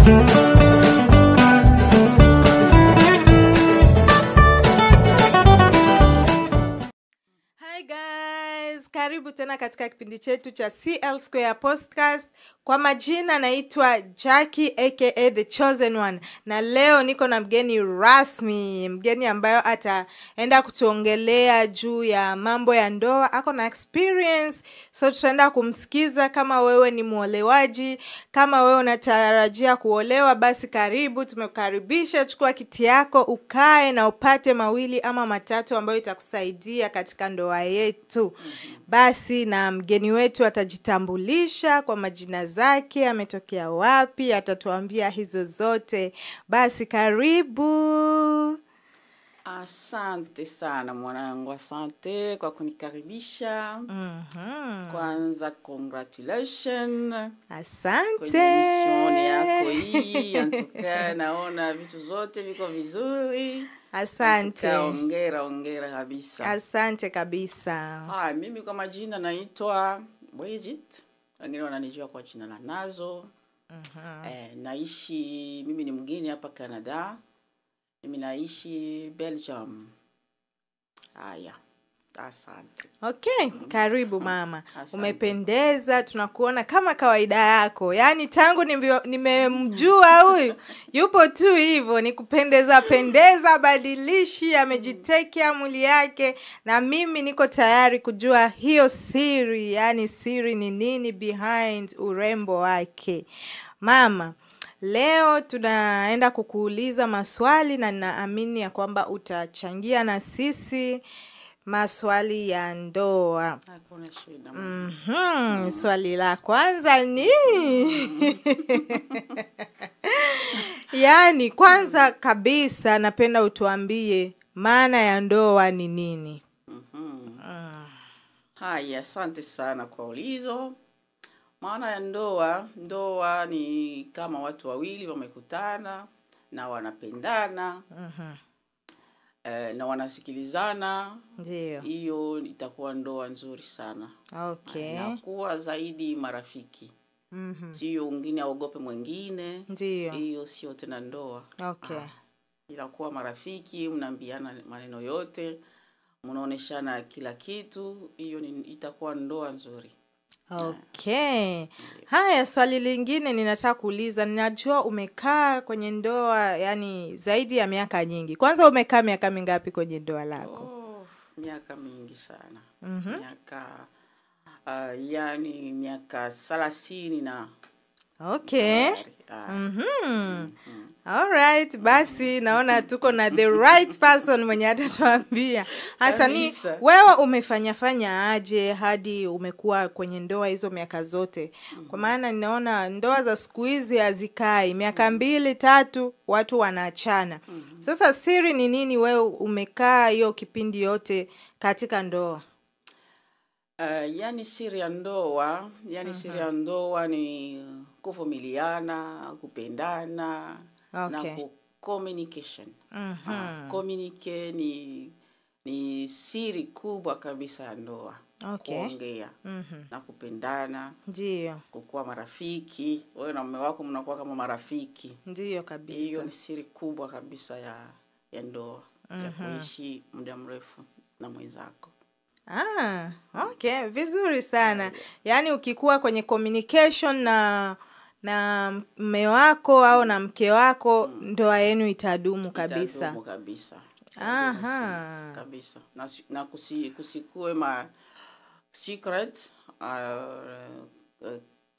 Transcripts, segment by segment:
Hi guys, karibu tena katika kipindi chetu cha CL Square Podcast. Kwa majina naitwa Jackie aka The Chosen One, na leo niko na mgeni rasmi, mgeni ambayo ataenda kutuongelea juu ya mambo ya ndoa. Ako na experience, so tutaenda kumsikiza. Kama wewe ni muolewaji, kama wewe unatarajia kuolewa, basi karibu, tumekukaribisha. Chukua kiti yako, ukae na upate mawili ama matatu ambayo itakusaidia katika ndoa yetu. Basi na mgeni wetu atajitambulisha kwa majina zake, ametokea wapi, atatuambia hizo zote. Basi karibu. Asante sana mwanangu, asante kwa kunikaribisha. Kwanza congratulations. Asante. Kwenye mission yako hii, antuka naona vitu zote viko vizuri. Asante. Ongera kabisa. Asante kabisa. Mimi kwa majina naitwa Bridget. Wengine wananijua kwa jina la Nazo. Naishi, mimi ni mgeni hapa Canada. Mimi naishi Belgium. Asante. Okay, karibu mama. Asante. Umependeza, tunakuona kama kawaida yako. Yaani tangu nimemjua huyu, yupo tu hivyo, ni kupendeza, badilishi, amejitekea mwili yake, na mimi niko tayari kujua hiyo siri, yani siri ni nini behind urembo wake. Mama, leo tunaenda kukuuliza maswali na ninaamini ya kwamba utachangia na sisi maswali ya ndoa. Hakuna shida. Swali la kwanza ni yani kwanza kabisa napenda utuambie maana ya ndoa ni nini? Haya, asante sana kwa ulizo. Maana ya ndoa ni kama watu wawili wamekutana na wanapendana. Na wanasikilizana. Ndio. Hiyo itakuwa ndoa nzuri sana. Okay. Na kuwa zaidi marafiki. Sio mwingine aogope mwingine. Ndio. Hiyo sio tena ndoa. Okay. Inakuwa marafiki, mnaambiana maneno yote, mnaoneshana kila kitu. Hiyo itakuwa ndoa nzuri. Okay. Haya, swali lingine ninataka kuuliza. Ninajua umekaa kwenye ndoa yani zaidi ya miaka nyingi. Kwanza umekaa miaka mingapi kwenye ndoa lako? Miaka mingi sana. Miaka yani miaka 30 na. Okay. Alright, basi naona tuko na the right person mwenye atatuambia. Hasa ni wewe umefanya aje hadi umekuwa kwenye ndoa hizo miaka zote? Kwa maana ninaona ndoa za siku hizi hazikai. Miaka 2-3 watu wanaachana. Sasa siri ni nini wewe umekaa hiyo kipindi yote katika ndoa? Yani siri ya ndoa ni kuvumiliana, kupendana, na communication. Communicate ni siri kubwa kabisa ya ndoa. Kuongea na kupendana. Ndio. Kukuwa marafiki. Wewe na mume wako mnakuwa kama marafiki. Ndio kabisa. Hiyo ni siri kubwa kabisa ya ndoa. Ya kuishi muda mrefu na mwenzako. Okay, vizuri sana. Yani ukikuwa kwenye communication na mume wako au na mke wako, ndoa yenu itadumu kabisa. Itadumu kabisa. Kabisa. Na kusikue secret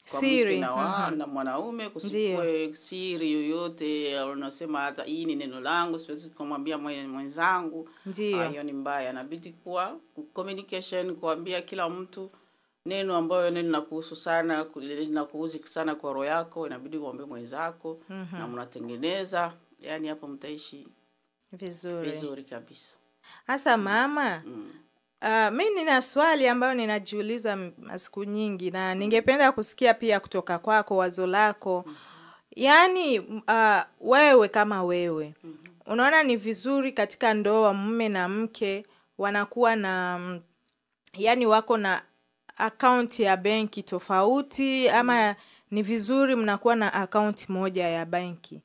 siri na mwanaume, kusikue siri yoyote unasema hata hii ni neno langu siwezi kumwambia mwenzangu. Hiyo ni mbaya. Inabidi kuwa communication, kuambia kila mtu neno ambayo neno linakuhusu sana, linakuhusu sana kwa roho yako, inabidi kuambia mwenzako na mnatengeneza, yani hapo mtaishi vizuri kabisa. Hasa mama, mimi nina swali ambayo ninajiuliza siku nyingi na ningependa kusikia pia kutoka kwako wazo lako. Yani wewe kama wewe, unaona ni vizuri katika ndoa mume na mke wanakuwa na yani wako na account ya benki tofauti, ama ni vizuri mnakuwa na account moja ya banki?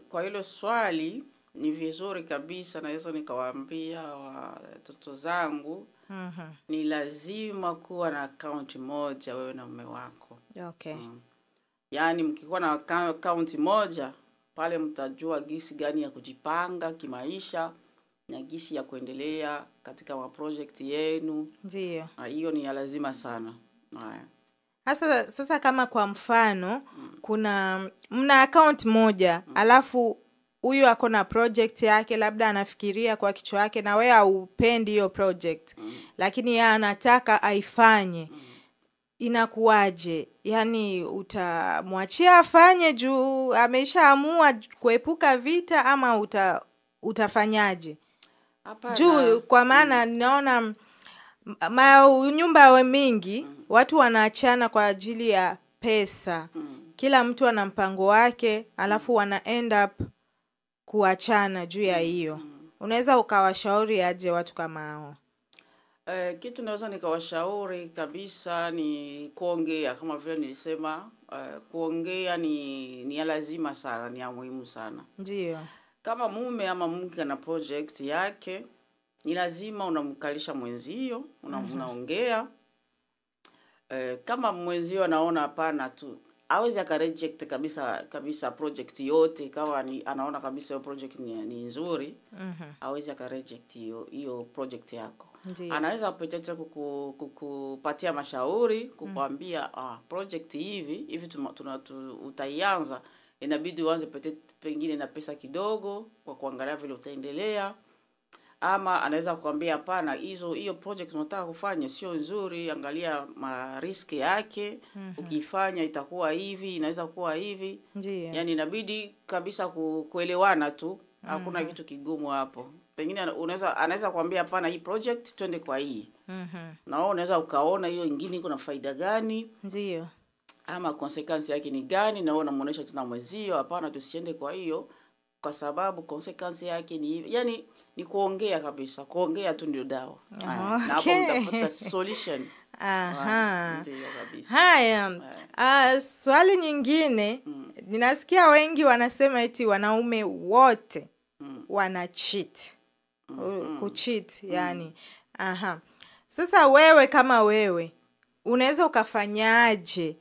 Kwa hilo swali ni vizuri kabisa, naweza nikawaambia watoto zangu ni lazima kuwa na account moja wewe na mume wako. Okay. Yaani mkikuwa na account moja, pale mtajua gisi gani ya kujipanga kimaisha na gisi ya kuendelea katika project yenu. Ndio. Hiyo ni ya lazima sana. Sasa kama kwa mfano mna account moja, alafu huyu ako na project yake, labda anafikiria kwa kichwa yake na wewe haupendi hiyo project, lakini yeye anataka aifanye. Inakuwaje? Yaani utamwachia afanye juu ameshaamua kuepuka vita, ama utafanyaje? Juu kwa maana ninaona nyumba mingi watu wanaachana kwa ajili ya pesa. Kila mtu ana mpango wake, alafu wana end up kuachana juu ya hiyo. Unaweza ukawashauri aje watu kama hao? Kitu naweza nikawashauri kabisa ni kuongea, kama vile nilisema, kuongea ni ya lazima sana, ni ya muhimu sana. Ndio. Kama mume ama mke na project yake, ni lazima unamkalisha mwenzio, unaongea. Kama mwenzio anaona hapana tu, hawezi akareject kabisa project yote. Kama anaona kabisa hiyo project ni nzuri, hawezi akareject hiyo project yako. Ndiyo. Anaweza kupetete kukupatia mashauri, kukwambia project hivi utaianza, inabidi uanze pengine na pesa kidogo kwa kuangalia vile utaendelea. Ama anaweza kukwambia hapana, hiyo project unataka kufanya sio nzuri, angalia risk yake, ukifanya itakuwa hivi, inaweza kuwa hivi. Ndiyo. Yaani inabidi kabisa kuelewana tu, hakuna kitu kigumu hapo. Pengine anaweza kuambia hapana, hii project twende kwa hii. Na wewe unaweza ukaona hiyo nyingine iko na faida gani? Ndio. Ama consequence yake ni gani, na wewe unamuonesha tena mwenzio hapana, tusiende kwa hiyo kwa sababu consequence yake ni hivi. Yaani ni kuongea kabisa. Kuongea tu ndio dawa. Na hapo utapata solution. Ndio kabisa. Haya. Swali nyingine, ninasikia wengi wanasema eti wanaume wote wana cheat. Kucheat yani. Sasa wewe kama wewe unaweza ukafanyaje?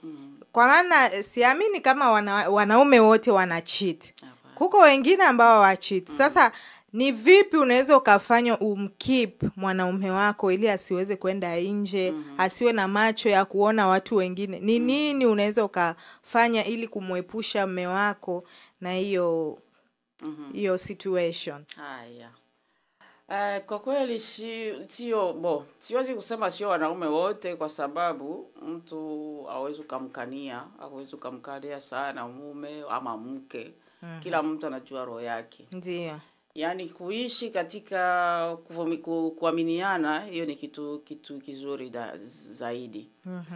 Kwa maana siamini kama wanaume wote wana cheat. Kuko wengine ambao wa cheat. Sasa ni vipi unaweza ukafanya umkeep mwanaume wako ili asiweze kwenda nje, asiwe na macho ya kuona watu wengine? Ni nini unaweza ukafanya ili kumuepusha mume wako na hiyo situation? Haya. Kwa kweli siwezi kusema sio wanaume wote, kwa sababu mtu hawezi kumkania sana mume ama mke. Kila mtu anajua roho yake. Ndio. Yaani kuishi katika kuaminiana, hiyo ni kitu kizuri zaidi.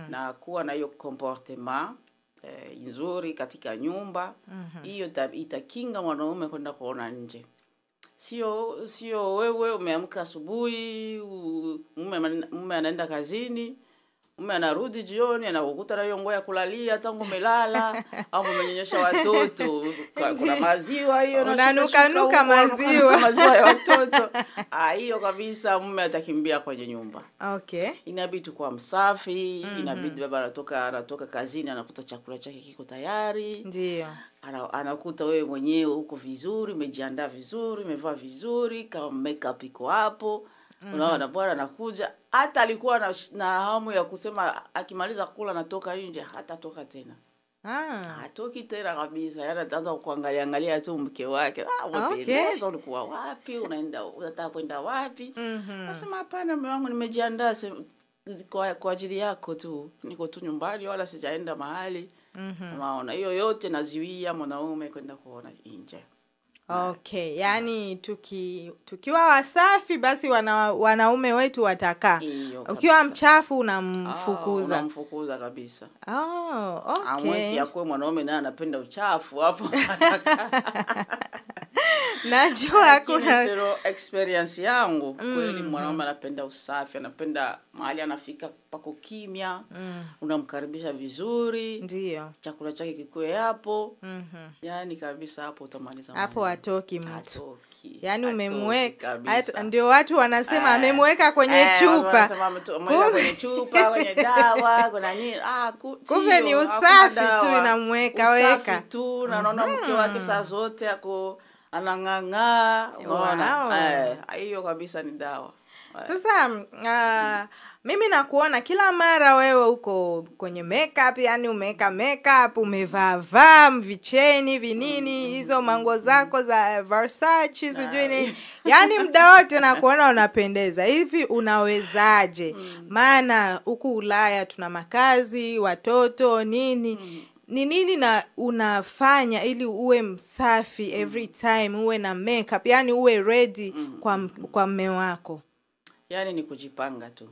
Na kuwa na hiyo comportement nzuri katika nyumba, hiyo itakinga mwanaume kwenda kuona nje. Sio wewe umeamka asubuhi, mume anaenda kazini, mume anarudi jioni anakukuta na hiyo nguo ya kulalia tangu umelala, au umenyonyesha watoto, kuna maziwa hiyo na unanuka maziwa ya watoto. Hiyo kabisa mume atakimbia kwenye nyumba. Okay. Inabidi kuwa msafi, inabidi baba anatoka kazini anakuta chakula chake kiko tayari. Ndio. Anakuta wewe mwenyewe uko vizuri, umejiandaa vizuri, umevaa vizuri, kama makeup iko hapo. Unaona bwana anakuja, hata alikuwa na hamu ya kusema akimaliza kula natoka nje, hatatoka tena. Hatoki tena kabisa. Yaani ataanza kuangalia tu mke wake. Umependeza, ulikuwa wapi? Unataka kwenda wapi? Nasema hapana mume wangu, nimejiandaa kwa ajili yako tu. Niko tu nyumbani wala sijaenda mahali. Unaona, hiyo yote naziwia mwanaume kwenda kuona nje. Okay, yani tukiwa wasafi basi wanaume wetu watakaa. Ukiwa mchafu unamfukuza. Unamfukuza kabisa. Okay. Amweki yakwe mwanaume naye anapenda uchafu hapo. Najua kuna zero experience yangu. Kweli mwanaume anapenda usafi, anapenda mahali anafika pako kimya. Unamkaribisha vizuri. Ndio. Chakula chake kikuwe hapo. Yani kabisa hapo utamaliza. Hapo hatoki mtu. Hatoki. Yani umemweka, ndio watu wanasema amemweka kwenye chupa. Amemweka kwenye chupa, kwenye dawa, kuna nini? Kumbe ni usafi tu inamweka weka. Usafi tu, na naona mke wake saa zote ako anang'ang'aa. Unaona? Hiyo kabisa ni dawa. Sasa mimi nakuona kila mara wewe uko kwenye makeup, yani umeweka makeup, umevaa vicheni vinini, hizo mango zako za Versace sijui nini. Yani muda wote nakuona unapendeza. Hivi unawezaje? Maana huku Ulaya tuna makazi, watoto nini. Ni nini na unafanya ili uwe msafi every time, uwe na makeup, yani uwe ready kwa mume wako? Yani ni kujipanga tu.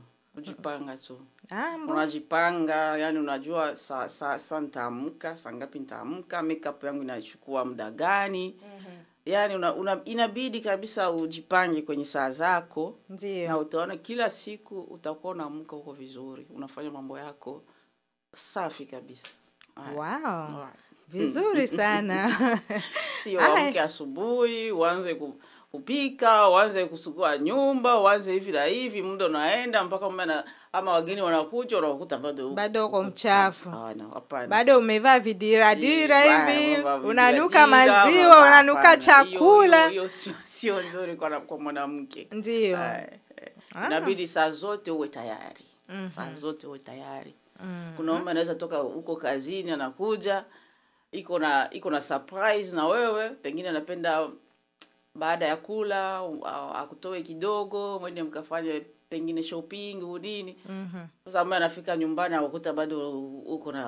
Unajipanga, yani unajua saa nitaamka, saa ngapi nitaamka, makeup yangu inachukua muda gani. Yani inabidi kabisa ujipange kwenye saa zako. Ndio. Na utaona kila siku utakuwa unaamka uko vizuri, unafanya mambo yako safi kabisa. Wow. Vizuri sana. Sio amke asubuhi, uanze kupika, uanze kusugua nyumba, uanze hivi na hivi, muda unaenda mpaka ama wageni wanakuja unakuta bado uko mchafu. Hapana. Bado umevaa vidira hivi, unanuka maziwa, unanuka chakula. Hiyo sio nzuri kwa mwanamke. Ndio. Inabidi saa zote uwe tayari. Saa zote uwe tayari. Kuna mama anaweza toka huko kazini anakuja, iko na surprise na wewe, pengine anapenda baada ya kula akutoe kidogo mwende mkafanye pengine shopping au nini. Sasa mama anafika nyumbani anakuta bado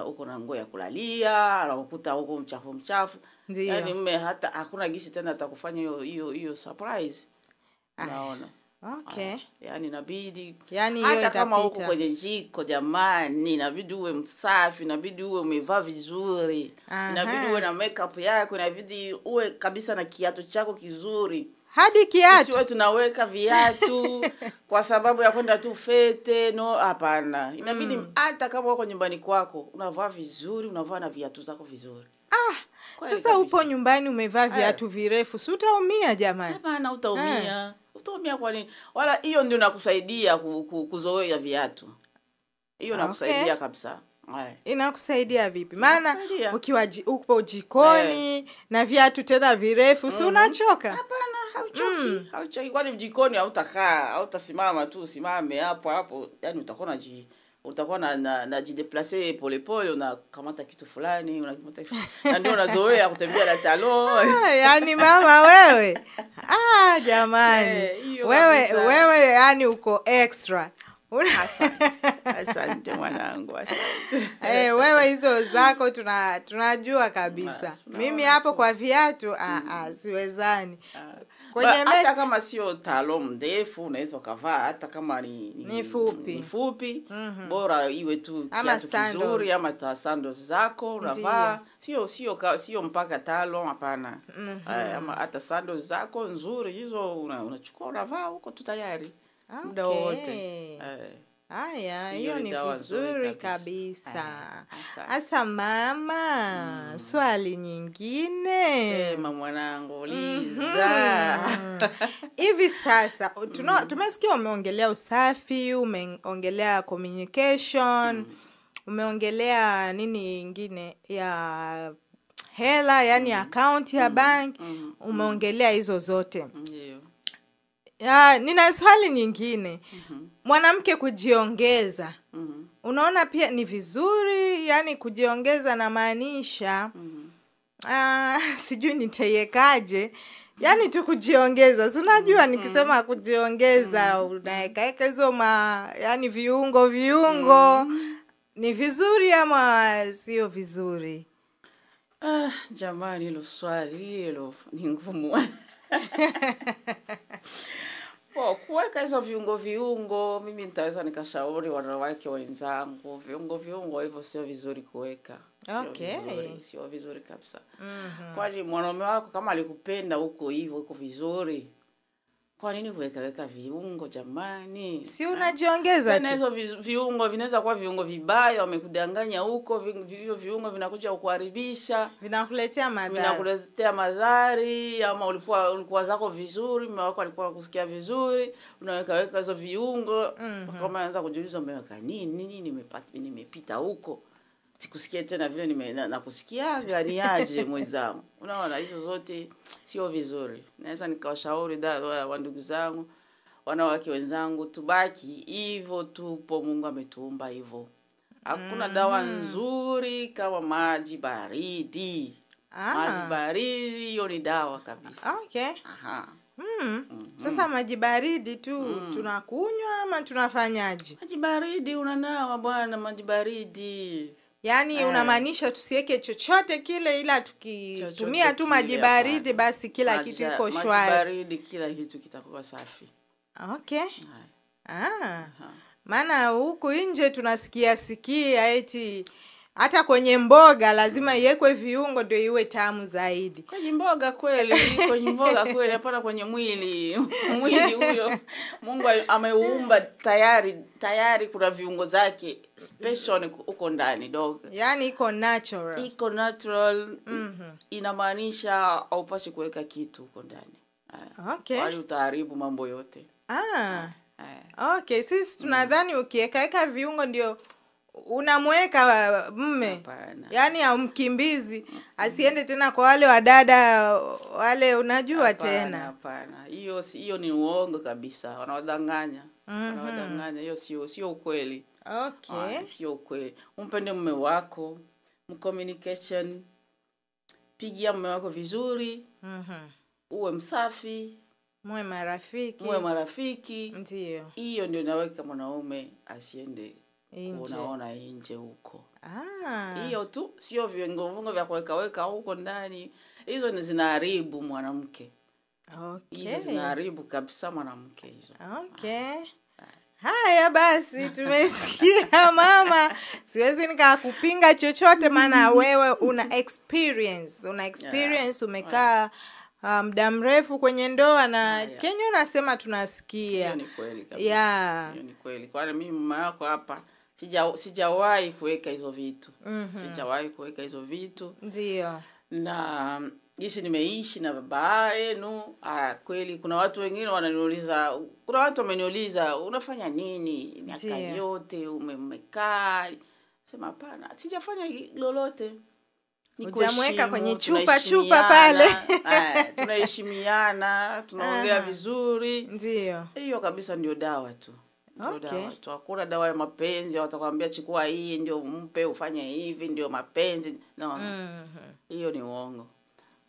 uko na nguo ya kulalia, anakuta uko mchafu. Yani mume hata hakuna gisi tena atakufanya hiyo surprise. Unaona? Okay. Yani inabidi hata kama uko kwenye jiko jamani, inabidi uwe msafi, inabidi uwe umevaa vizuri. Inabidi uwe na makeup yako, inabidi uwe kabisa na kiatu chako kizuri. Hadi kiatu. Sisi wetu tunaweka viatu kwa sababu ya kwenda tu fete, hapana. Inabidi hata kama uko nyumbani kwako, unavaa vizuri, unavaa na viatu zako vizuri. Sasa upo nyumbani umevaa viatu virefu, si utaumia jamani? Hapana, utaumia. Utaumia kwa nini? Wala hiyo ndio inakusaidia kuzoea viatu. Hiyo inakusaidia kabisa. Inakusaidia vipi? Maana ukiwa upo jikoni na viatu tena virefu, si unachoka? Hapana, hauchoki. Kwani jikoni hautasimama tu, usimame hapo. Yani utakuwa na jideplacer pole unakamata kitu fulani, na ndio unazoea kutembea na talon. Yani mama wewe. Jamani. Wewe yani uko extra. Asante mwanangu, asante. Wewe hizo zako tunajua kabisa. Mimi hapo kwa viatu siwezani. Hata kama sio talon ndefu unaweza kuvaa, hata kama ni fupi. Bora iwe tu kiatu kizuri ama sandals zako unavaa. Sio mpaka talon, hapana. Ama hata sandals zako nzuri hizo unachukua unavaa huko tu tayari. Muda wote. Haya, hiyo ni vizuri kabisa. Asa mama, swali nyingine. Sema mwanangu, uliza. Hivi sasa, tumesikia umeongelea usafi, umeongelea communication, umeongelea nini ingine ya hela, yani account ya bank, umeongelea hizo zote. Ndio. Nina swali nyingine. Mwanamke kujiongeza. Unaona pia ni vizuri, yani kujiongeza na maanisha sijui nitaiekaje. Yani tu kujiongeza. Si unajua nikisema kujiongeza unaeka hizo yani viungo. Ni vizuri ama sio vizuri? Jamani hilo swali hilo ni ngumu. Kwa kuweka hizo viungo, mimi nitaweza nikashauri wanawake wenzangu, viungo hivyo sio vizuri kuweka. Sio vizuri kabisa. Kwani mwanaume wako kama alikupenda huko hivyo huko vizuri, kwa nini weka viungo jamani? Si unajiongeza tu. Hizo viungo vinaweza kuwa viungo vibaya, wamekudanganya huko, viungo vinakuja kukuharibisha, vinakuletea madhari, ama ulikuwa zako vizuri, mume wako alikuwa anakusikia vizuri, unaweka hizo viungo, kama anaanza kujiuliza umeweka nini nimepita huko. Sikusikia tena vile nakusikiaga ni aje mwenzangu. Unaona hizo zote sio vizuri. Naweza nikawashauri wa ndugu zangu, wanawake wenzangu, tubaki hivyo tupo, Mungu ametuumba hivyo. Hakuna dawa nzuri kama maji baridi. Maji baridi hiyo ni dawa kabisa. Aha. Sasa maji baridi tu tunakunywa ama tunafanyaje? Maji baridi unanawa bwana, maji baridi. Yaani unamaanisha tusiweke chochote kile, ila tukitumia tu maji baridi basi kila kitu iko shwari. Maji baridi kila kitu kitakuwa safi. Maana huku nje tunasikia eti hata kwenye mboga lazima iwekwe viungo ndio iwe tamu zaidi. Kwenye mboga kweli, hapana kwenye mwili. Mwili huyo Mungu ameuumba tayari kuna viungo zake special huko ndani dog. Yaani iko natural. Inamaanisha haupashi kuweka kitu huko ndani. Wali utaharibu mambo yote. Sisi tunadhani ukiweka viungo ndio unamweka mme. Yaani haumkimbizi asiende tena kwa wale wadada wale unajua tena. Hapana. Hiyo ni uongo kabisa. Wanawadanganya. Hiyo sio ukweli. Sio ukweli. Umpende mume wako, communication. Pigia mume wako vizuri. Uwe msafi, muwe marafiki. Ndio. Hiyo ndio inaweka mwanaume asiende unaona nje huko. Hiyo tu sio viungo vya kuweka huko ndani. Hizo ni zinaharibu mwanamke. Hizo zinaharibu kabisa mwanamke hizo. Haya basi tumesikia mama. Siwezi nikakupinga chochote maana wewe una experience. Umekaa muda mrefu kwenye ndoa na Kenya unasema tunasikia. Hiyo ni kweli kabisa. Hiyo ni kweli. Kwa mimi mama yako hapa sijawahi kuweka hizo vitu. Sijawahi kuweka hizo vitu. Ndio. Na jinsi nimeishi na baba yenu, kweli kuna watu wengine wameniuliza unafanya nini miaka yote umekaa? Sema hapana, sijafanya lolote. Hujamweka kwenye chupa pale. Tunaheshimiana, tunaongea vizuri. Ndio. Hiyo kabisa ndio dawa tu. Hakuna dawa ya mapenzi, watakwambia chukua hii ndio mpe ufanye hivi ndio mapenzi. No. Hiyo ni uongo.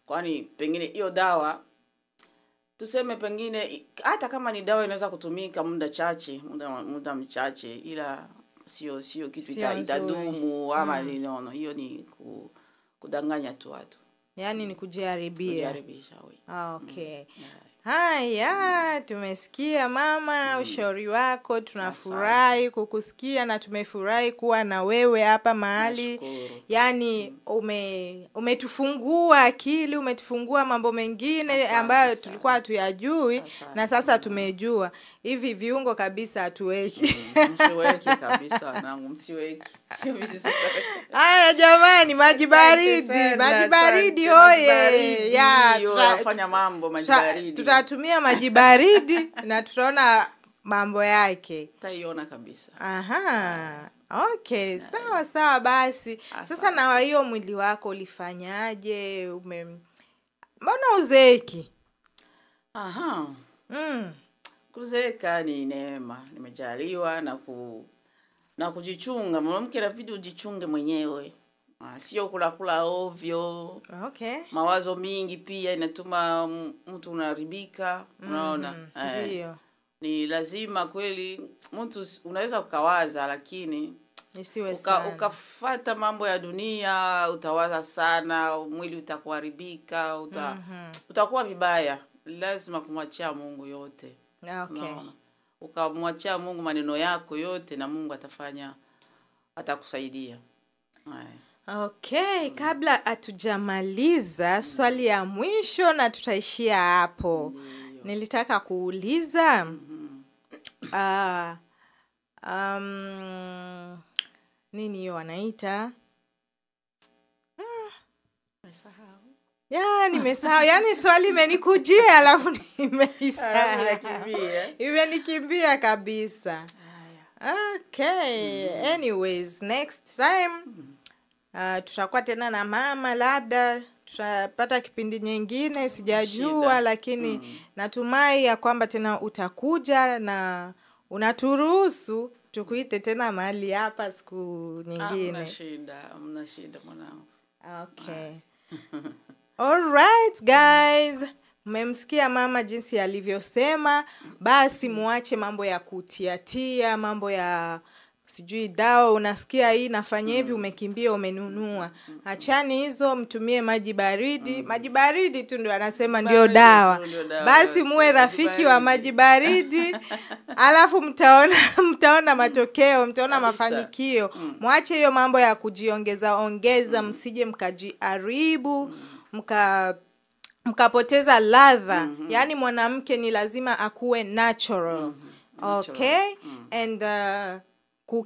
Kwani pengine hiyo dawa tuseme pengine hata kama ni dawa inaweza kutumika muda mchache ila sio kitu itadumu ama nini. Hiyo ni kudanganya tu watu. Yaani ni kujiharibia. Okay. Haya, tumesikia mama ushauri wako, tunafurahi kukusikia na tumefurahi kuwa na wewe hapa mahali. Yaani umetufungua akili, umetufungua mambo mengine ambayo tulikuwa hatuyajui na sasa tumejua. Hivi viungo kabisa hatuweki. Msiweke kabisa nangu, msiweke. Sio vizuri. Haya jamani, maji baridi oye. Tunafanya mambo maji baridi. Tutatumia maji baridi na tutaona mambo yake. Tutaiona kabisa. Okay, sawa basi. Sasa na hiyo mwili wako ulifanyaje? Mbona uzeeki? Kuzeeka ni neema. Nimejaliwa na kujichunga. Mwanamke inabidi ujichunge mwenyewe. Sio kula ovyo. Mawazo mingi pia inatuma mtu unaharibika, unaona. Ndio. Ni lazima kweli mtu unaweza kukawaza lakini isiwe sana. Ukafuata mambo ya dunia, utawaza sana, mwili utakuharibika, utakuwa vibaya. Lazima kumwachia Mungu yote. Okay. Ukamwachia Mungu maneno yako yote na Mungu atakusaidia. Okay, kabla hatujamaliza swali ya mwisho na tutaishia hapo. Nilitaka kuuliza nini hiyo wanaita? Nimesahau. Yaani swali imenikujia alafu nimeisahau. Imenikimbia kabisa. Okay. Anyways, next time tutakuwa tena na mama, labda tutapata kipindi nyingine sijajua, lakini natumai ya kwamba tena utakuja na unaturuhusu tukuite tena mahali hapa siku nyingine. Hamna shida mwanangu. Okay. All right guys, mmemsikia mama jinsi alivyosema. Basi muache mambo ya kutiatia, mambo ya sijui dawa, unasikia hii nafanya hivi, umekimbia umenunua. Achani hizo, mtumie maji baridi. Maji baridi tu ndio anasema ndio dawa. Basi muwe rafiki wa maji baridi. Alafu mtaona matokeo, mtaona mafanikio. Muache hiyo mambo ya kujiongeza, msije mkajiharibu, mkapoteza ladha. Yaani mwanamke ni lazima akuwe natural. Okay? And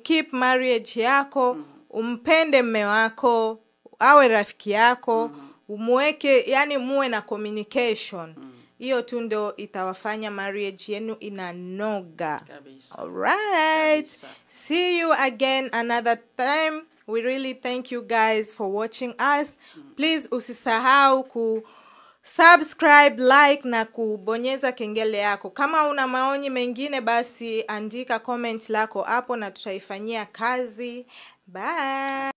keep marriage yako, umpende mume wako, awe rafiki yako, umweke, yani muwe na communication. Hiyo tu ndio itawafanya marriage yenu inanoga. All right. See you again another time. We really thank you guys for watching us. Please usisahau subscribe, like na kubonyeza kengele yako. Kama una maoni mengine basi andika comment lako hapo na tutaifanyia kazi. Bye.